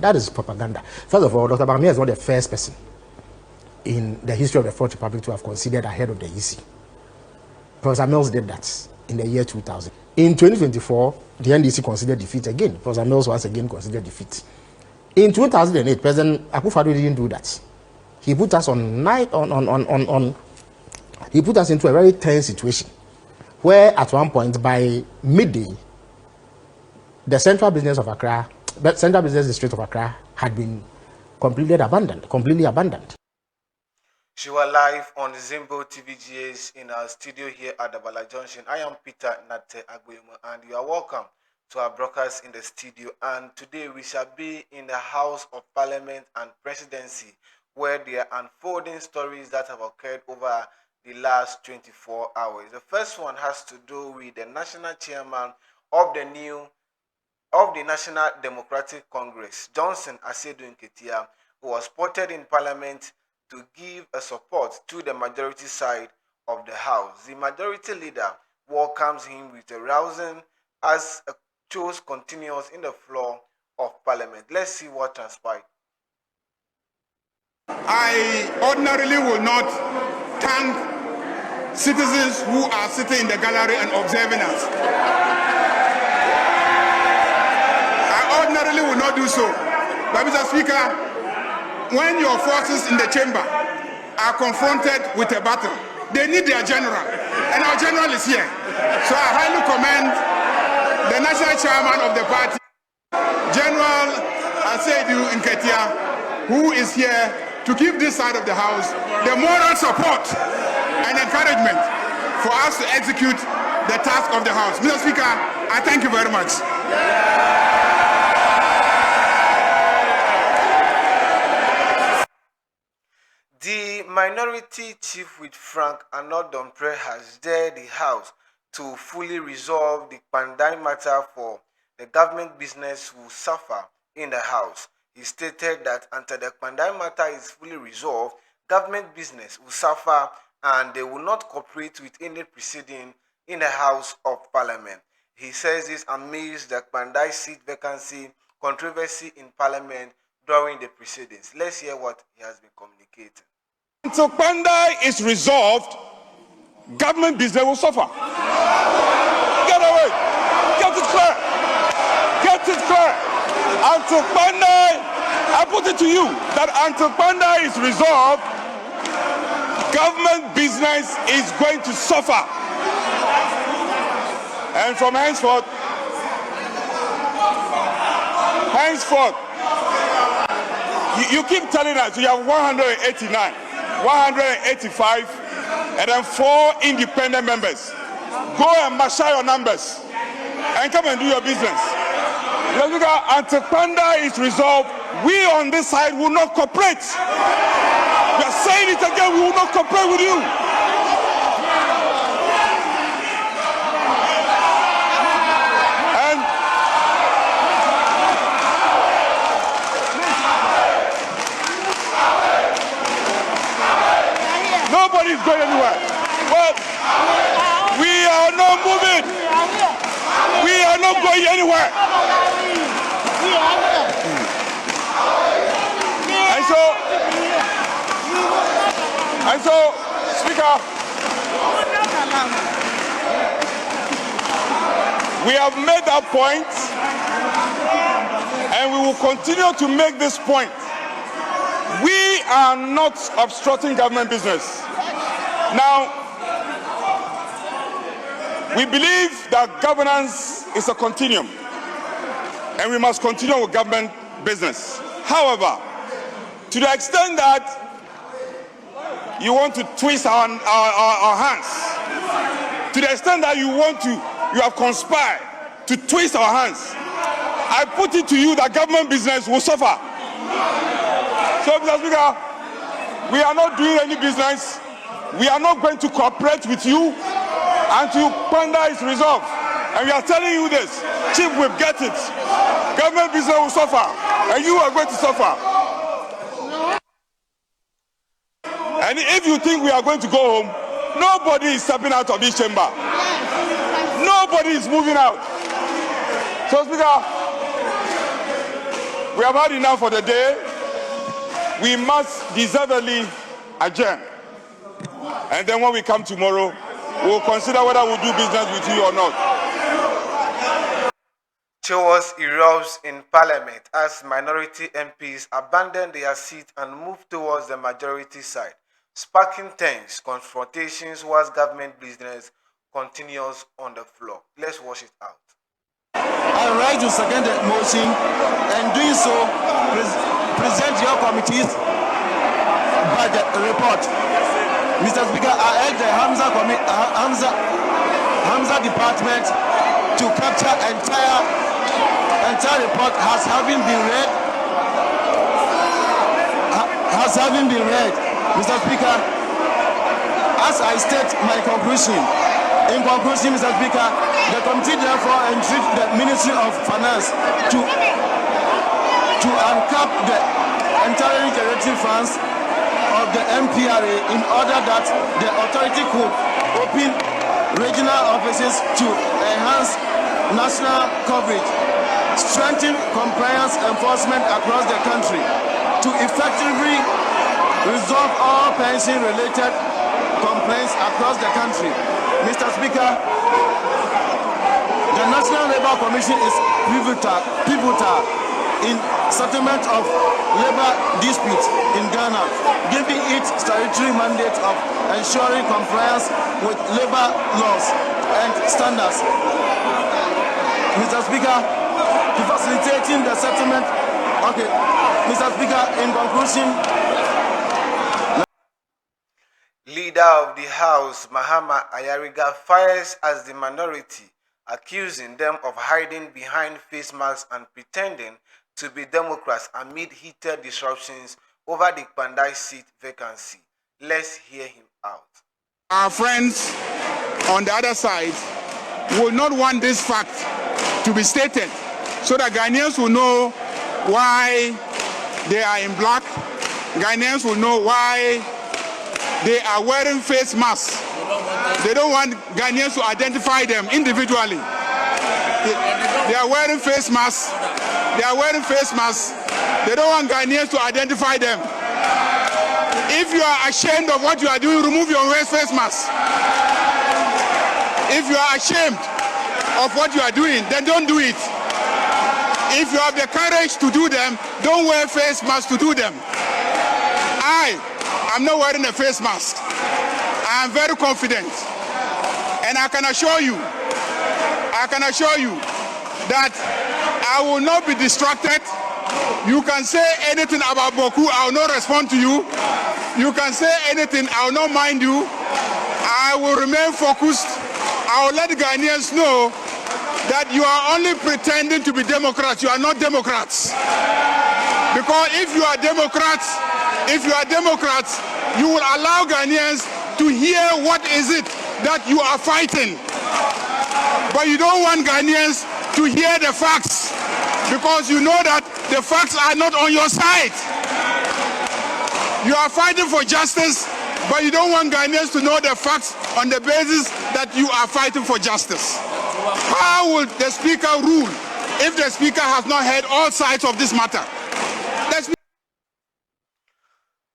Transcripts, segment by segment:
That is propaganda. First of all, Dr. Bamia is not the first person in the history of the Fourth Republic to have considered ahead of the EC. Professor Mills did that in the year 2000. In 2024, the NDC considered defeat again. Professor Mills once again considered defeat. In 2008, President Akufo-Addo didn't do that. He put us he put us into a very tense situation, where at one point by midday, the central business district of Accra had been completely abandoned. She was live on Zimbo TVGAs in our studio here at the Bala Junction. I am Peter Nate Agboyemo, and you are welcome to our broadcast in the studio. And today we shall be in the House of Parliament and Presidency, where there are unfolding stories that have occurred over the last 24 hours. The first one has to do with the national chairman of the National Democratic Congress, Johnson Asedu Nketia, who was spotted in Parliament to give a support to the majority side of the House. The majority leader welcomes him with a rousing as a chose continues in the floor of Parliament. Let's see what transpired. I ordinarily will not thank citizens who are sitting in the gallery and observing us. I ordinarily will not do so. But Mr. Speaker, when your forces in the chamber are confronted with a battle, they need their general, and our general is here. So I highly commend the national chairman of the party, General Asedu Nketia, who is here to give this side of the House the moral support and encouragement for us to execute the task of the House. Mr. Speaker, I thank you very much. The minority chief with Frank Anodompre has dared the House to fully resolve the Pandai matter for the government business will suffer in the House. He stated that until the Pandai matter is fully resolved, government business will suffer and they will not cooperate with any proceeding in the House of Parliament. He says this amidst the Pandai seat vacancy controversy in Parliament during the proceedings. Let's hear what he has been communicating. Until Pandai is resolved, government business will suffer. Get away! Get it clear! Get it clear! Until Pandai, I put it to you that until Pandai is resolved, government business is going to suffer. And from henceforth, you keep telling us you have 189, 185, and then 4 independent members. Go and marshal your numbers and come and do your business. Until Panda is resolved, we on this side will not cooperate. We are saying it again, we will not cooperate with you. And nobody is going anywhere. But we are not moving. We are not going anywhere. And so, Speaker, we have made that point, and we will continue to make this point. We are not obstructing government business. Now, we believe that governance is a continuum, and we must continue with government business. However, to the extent that you want to twist our hands, to the extent that you have conspired to twist our hands, I put it to you that government business will suffer. So, Mr. Speaker, we are not doing any business. We are not going to cooperate with you until Panda is resolved. And we are telling you this, Chief, we'll get it. Government business will suffer, and you are going to suffer. And if you think we are going to go home, nobody is stepping out of this chamber. Nobody is moving out. So, Speaker, We have had enough for the day. We must deservedly adjourn. And then when we come tomorrow, we'll consider whether we'll do business with you or not. Chaos erupts in Parliament as minority MPs abandon their seat and move towards the majority side, sparking tense confrontations whilst government business continues on the floor. Let's watch it out. I rise to second the motion, and doing so, present your committee's budget report. Mr. Speaker, I urge the Hamza department to capture entire report has having been read. Mr. Speaker, as I state my conclusion, in conclusion, Mr. Speaker, the committee therefore entreats the Ministry of Finance to uncap the entirely generating funds of the MPRA in order that the authority could open regional offices to enhance national coverage, strengthen compliance enforcement across the country, to effectively resolve all pension-related complaints across the country. Mr. Speaker, the National Labour Commission is pivotal in settlement of labor disputes in Ghana, giving it statutory mandate of ensuring compliance with labor laws and standards. Mr. Speaker, to facilitating the settlement. Okay, Mr. Speaker, in conclusion. Leader of the House, Mahama Ayariga, fires as the minority, accusing them of hiding behind face masks and pretending to be Democrats amid heated disruptions over the Pandai seat vacancy. Let's hear him out. Our friends on the other side will not want this fact to be stated so that Ghanaians will know why they are in black. Ghanaians will know why they are wearing face masks. They don't want Ghanaians to identify them individually. They are wearing face masks. They are wearing face masks. They don't want Ghanaians to identify them. If you are ashamed of what you are doing, remove your face mask. If you are ashamed of what you are doing, then don't do it. If you have the courage to do them, don't wear face masks to do them. I'm not wearing a face mask. I am very confident. And I can assure you that I will not be distracted. You can say anything about Boku, I will not respond to you. You can say anything, I will not mind you. I will remain focused. I will let the Ghanaians know that you are only pretending to be Democrats. You are not Democrats. Because if you are Democrats, you will allow Ghanaians to hear what is it that you are fighting. But you don't want Ghanaians to hear the facts because you know that the facts are not on your side. You are fighting for justice, but you don't want Ghanaians to know the facts on the basis that you are fighting for justice. How will the Speaker rule if the Speaker has not heard all sides of this matter?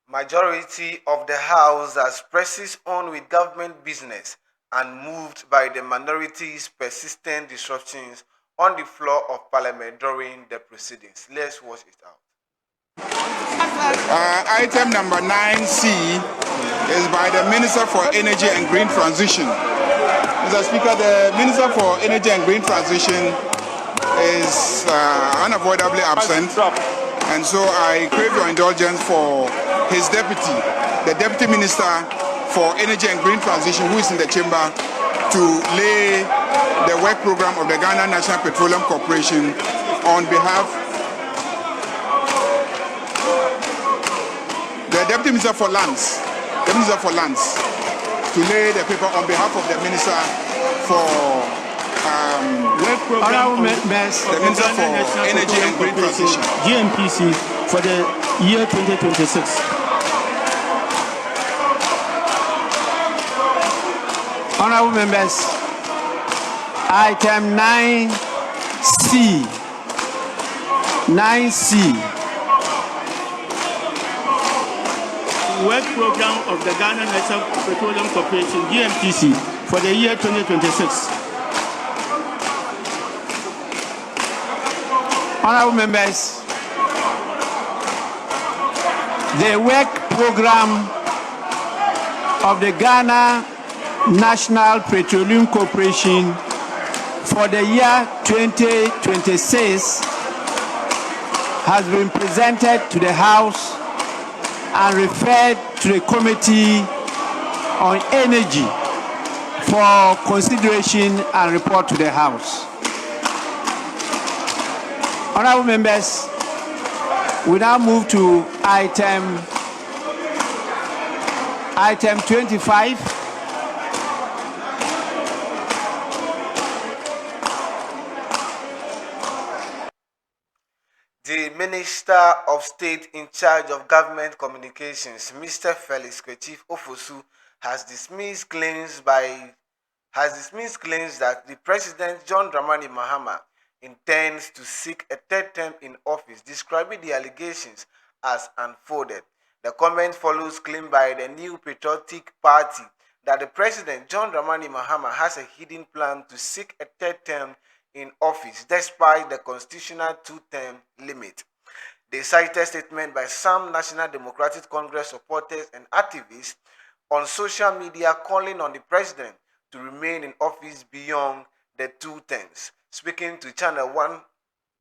Majority of the House has presses on with government business and moved by the minority's persistent disruptions on the floor of Parliament during the proceedings. Let's watch it out. Item number 9C is by the Minister for Energy and Green Transition. Mr. Speaker, the Minister for Energy and Green Transition is unavoidably absent, and so I crave your indulgence for his deputy, the Deputy Minister for Energy and Green Transition, who is in the chamber, to lay the work program of the Ghana National Petroleum Corporation on behalf the Deputy Minister for Lands, to lay the paper on behalf of the Minister for the Minister for Energy and Green Transition, GNPC, for the year 2026. Honorable members, item 9C 9C, Work Program of the Ghana National Petroleum Corporation, GNPC, for the year 2026. Honorable members, the work program of the Ghana National Petroleum Corporation for the year 2026 has been presented to the House and referred to the Committee on Energy for consideration and report to the House. Honorable members, we now move to item 25. The Minister of State in charge of Government Communications, Mr. Felix Kwesi Ofosu, has dismissed claims that the President John Dramani Mahama intends to seek a third term in office, describing the allegations as unfounded. The comment follows claim by the New Patriotic Party that the President John Dramani Mahama has a hidden plan to seek a third term in office despite the constitutional two-term limit. They cited a statement by some National Democratic Congress supporters and activists on social media calling on the President to remain in office beyond the two terms. Speaking to Channel 1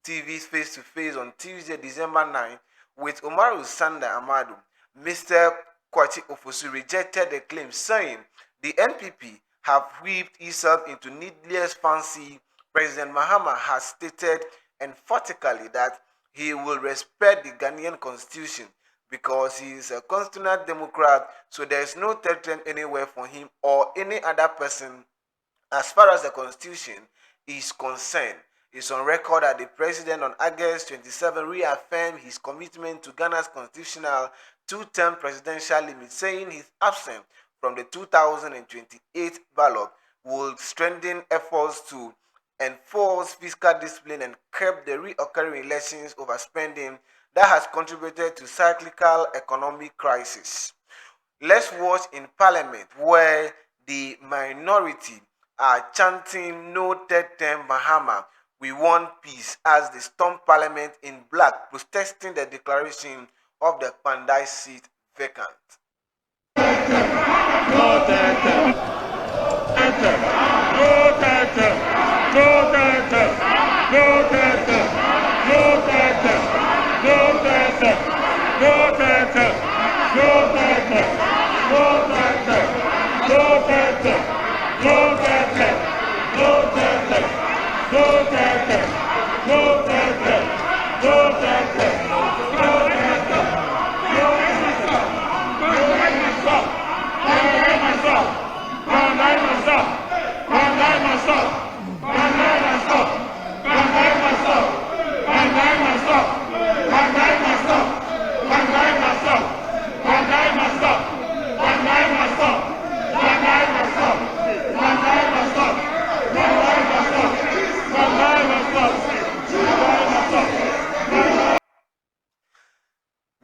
TV's face-to-face on Tuesday, December 9, with Umaru Sanda Amadu, Mr. Kwesi Ofosu rejected the claim, saying the NPP have whipped itself into needless fancy. President Mahama has stated emphatically that he will respect the Ghanaian constitution because he is a constitutional democrat, so there is no third term anywhere for him or any other person as far as the constitution is concerned. It's on record that the president on August 27 reaffirmed his commitment to Ghana's constitutional two-term presidential limit, saying his absence from the 2028 ballot will strengthen efforts to enforce fiscal discipline and curb the reoccurring elections overspending that has contributed to cyclical economic crisis. Let's watch in Parliament where the minority are chanting no third term Mahama, we want peace, as they storm Parliament in black, protesting the declaration of the Pandai seat vacant.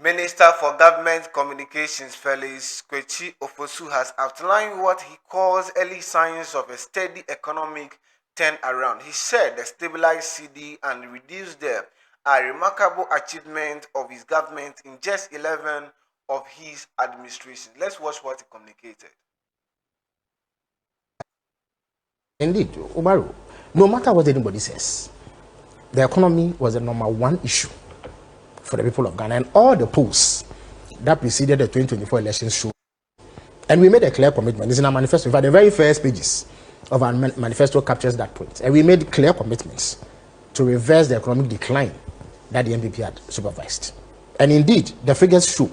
Minister for Government Communications Felix Kwesi Ofosu has outlined what he calls early signs of a steady economic turnaround. He said the stabilized cedi and reduced debt are a remarkable achievement of his government in just 11 of his administration. Let's watch what he communicated. Indeed, Umaru, no matter what anybody says, the economy was the number one issue for the people of Ghana, and all the polls that preceded the 2024 elections show. And we made a clear commitment. It's in our manifesto. In fact, the very first pages of our manifesto captures that point. And we made clear commitments to reverse the economic decline that the NPP had supervised. And indeed, the figures show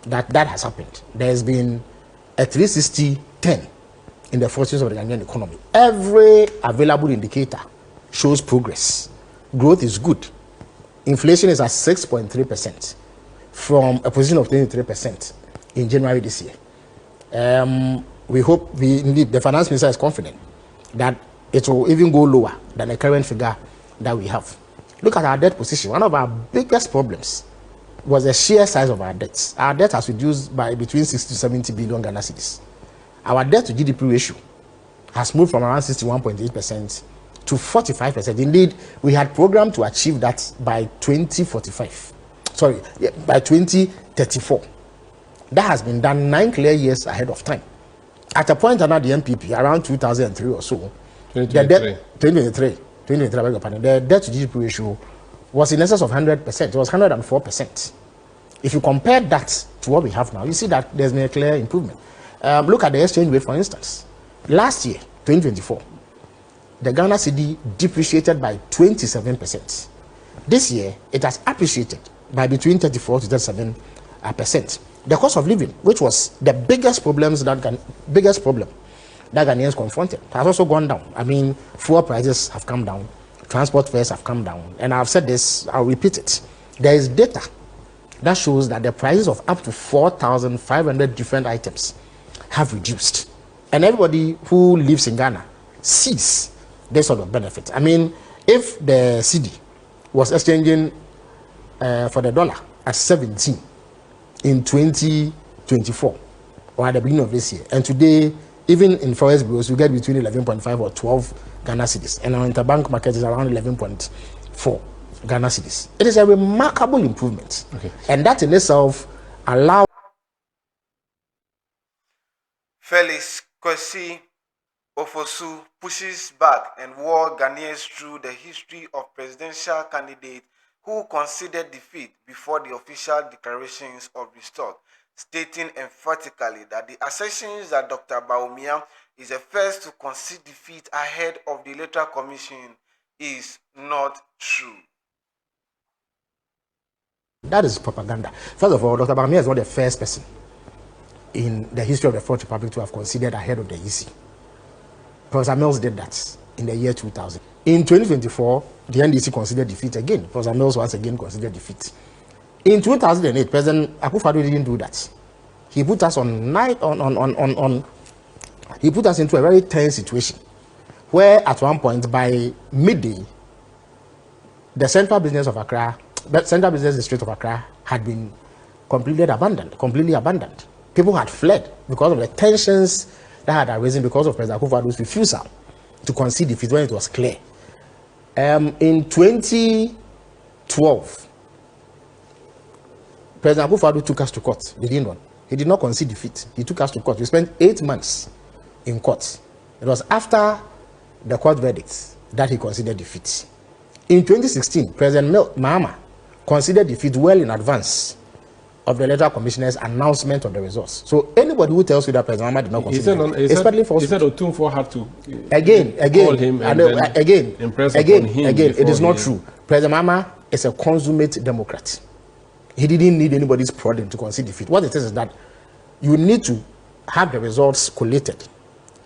that that has happened. There has been a 360-10 in the fortunes of the Ghanaian economy. Every available indicator shows progress. Growth is good. Inflation is at 6.3% from a position of 23% in January this year. We hope, indeed, the finance minister is confident that it will even go lower than the current figure that we have. Look at our debt position. One of our biggest problems was the sheer size of our debts. Our debt has reduced by between 60 to 70 billion Ghana cedis. Our debt to GDP ratio has moved from around 61.8% to 45%. Indeed, we had programmed to achieve that by 2045. Sorry, by 2034. That has been done 9 clear years ahead of time. At a point under the MPP, around 2003 or so, 2023, the debt to GDP ratio was in excess of 100%. It was 104%. If you compare that to what we have now, you see that there's been a clear improvement. Look at the exchange rate, for instance. Last year, 2024, the Ghana cedi depreciated by 27%. This year, it has appreciated by between 34 to 37%. The cost of living, which was the biggest problem that Ghanaians confronted, has also gone down. I mean, fuel prices have come down, transport fares have come down, and I've said this, I'll repeat it. There is data that shows that the prices of up to 4,500 different items have reduced. And everybody who lives in Ghana sees this sort of benefit. I mean, if the cedi was exchanging for the dollar at 17 in 2024 or at the beginning of this year, and today, even in forest bills, you get between 11.5 or 12 Ghana cedis, and our interbank market is around 11.4 Ghana cedis. It is a remarkable improvement, and that in itself allows Felix Kwesi Ofosu pushes back and walks Ghanaians through the history of presidential candidates who conceded defeat before the official declarations of restart, stating emphatically that the assertions that Dr. Bawumia is the first to concede defeat ahead of the Electoral Commission is not true. That is propaganda. First of all, Dr. Bawumia is not the first person in the history of the Fourth Republic to have conceded ahead of the EC. Professor Mills did that in the year 2000. In 2024, the NDC considered defeat again. Professor Mills once again considered defeat. In 2008, President Akufo-Addo didn't do that. He put us he put us into a very tense situation, where at one point by midday, the central business district of Accra had been completely abandoned. People had fled because of the tensions that had arisen because of President Akufo-Addo's refusal to concede defeat when it was clear. In 2012, President Akufo-Addo took us to court. He did not concede defeat. He took us to court. We spent 8 months in court. It was after the court verdict that he conceded defeat. In 2016, President Mahama conceded defeat well in advance of the Electoral Commissioner's announcement of the results. So anybody who tells you that President Mahama did not concede defeat is partly false. He said Otumfuo had to call him and impress upon him. It is not true. President Mahama is a consummate Democrat. He didn't need anybody's prodding to concede defeat. What it is that you need to have the results collated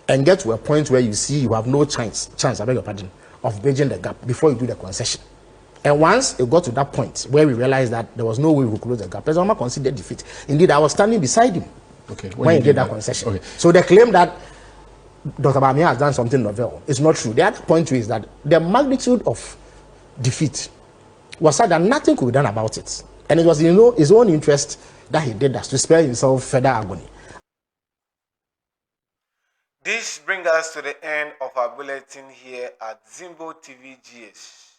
and get to a point where you see you have no chance, I beg your pardon, of bridging the gap before you do the concession. And once it got to that point where we realized that there was no way we could close the gap, President Mahama conceded defeat. Indeed, I was standing beside him when he did that concession. So the claim that Dr. Bawumia has done something novel is not true. The other point is that the magnitude of defeat was such that nothing could be done about it. And it was in his own interest that he did that, to spare himself further agony. This brings us to the end of our bulletin here at Zimbo TV GS.